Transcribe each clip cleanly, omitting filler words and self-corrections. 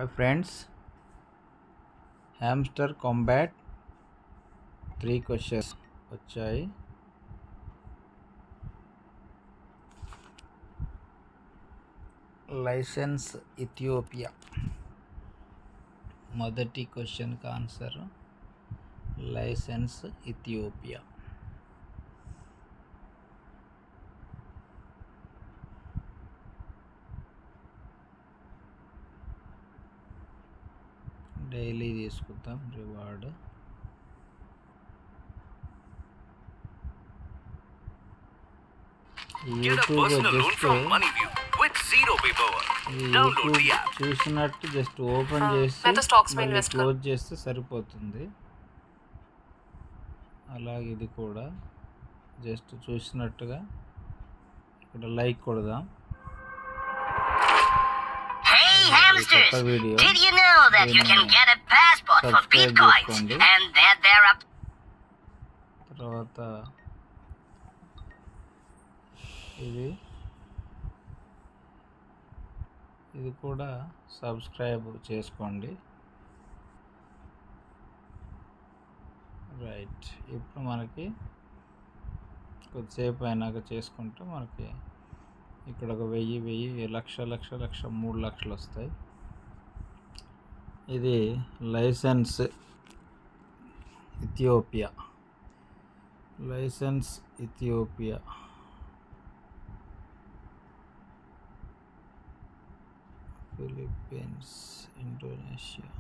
Hi friends, hamster combat 3 questions వచ్చాయి. Licence Ethiopia. మొదటి క్వశ్చన్కి ఆన్సర్ లైసెన్స్ ఇథియోపియా. డైలీ తీసుకుందాం రివార్డ్. యూట్యూబ్ చూసినట్టు జస్ట్ ఓపెన్ చేసి క్లోజ్ చేస్తే సరిపోతుంది. అలాగే ఇది కూడా జస్ట్ చూసినట్టుగా ఇక్కడ లైక్ కొడదాం. కొత్త వీడియో సబ్స్క్రైబ్ చేసుకోండి. తర్వాత ఇది కూడా సబ్స్క్రైబ్ చేసుకోండి. రైట్, ఇప్పుడు మనకి కొద్దిసేపు అయినాక చేసుకుంటే మనకి ఇక్కడ ఒక 1000 లక్ష 3 లక్షలు వస్తాయి. ఇది licence Ethiopia. Philippines, Indonesia,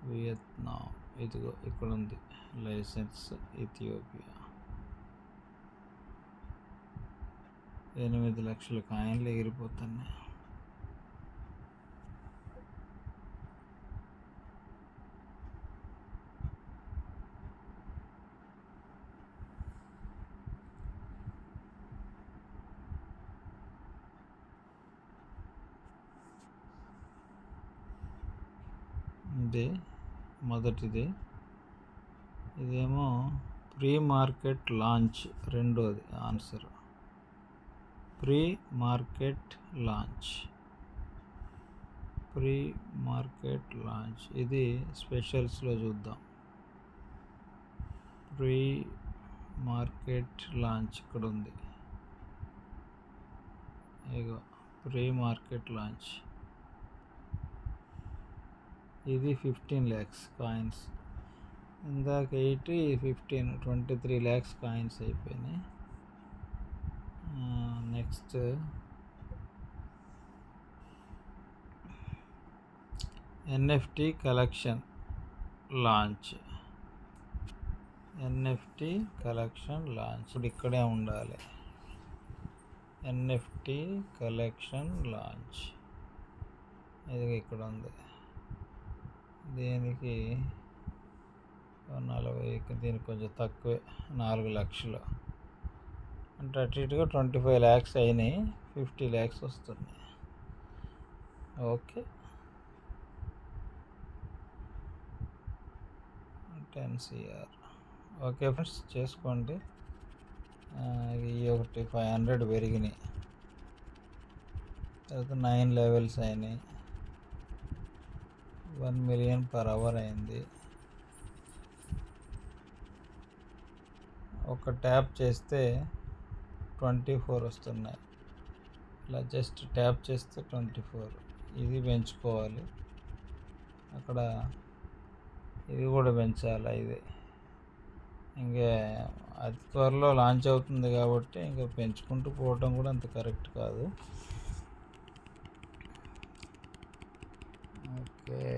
Vietnam. ఇదిగో ఇక్కడ ఉంది లైసెన్స్ ఇథియోపియా. 8 లక్షల కాయిన్లు ఎగిరిపోతున్నాయి. ఇది మొదటిది. ఇదేమో ప్రీ మార్కెట్ లాంచ్. రెండోది ఆన్సర్ ప్రీ మార్కెట్ లాంచ్. ఇది స్పెషల్స్లో చూద్దాం. ప్రీ మార్కెట్ లాంచ్ ఇక్కడ ఉంది. ఇగో ప్రీ మార్కెట్ లాంచ్. ఇది 15 lakhs కాయిన్స్. ఇందాక 8, 15, 23 lakhs కాయిన్స్ అయిపోయినాయి. Next NFT collection launch. ఇప్పుడు ఇక్కడే ఉండాలి. ఎన్ఎఫ్టీ కలెక్షన్ లాంచ్ ఇది ఇక్కడ ఉంది. దీనికి 40, దీనికి కొంచెం తక్కువే, 4 లక్షలు. అంటే అటు ఇటుగా 25 lakhs అయినాయి. 50 lakhs వస్తున్నాయి. Okay, 10 crore. ఓకే ఫ్రెండ్స్, చేసుకోండి. ఇవి ఒకటి 500 పెరిగినాయి. తర్వాత 9 levels అయినాయి. 1 million per hour అయింది. ఒక ట్యాప్ చేస్తే 24 వస్తున్నాయి. ఇలా జస్ట్ ట్యాప్ చేస్తే 24. ఇది పెంచుకోవాలి. అక్కడ ఇది కూడా పెంచాలి. ఇది ఇంకా అతి త్వరలో లాంచ్ అవుతుంది కాబట్టి ఇంకా పెంచుకుంటూ పోవటం కూడా అంత కరెక్ట్ కాదు. ఓకే.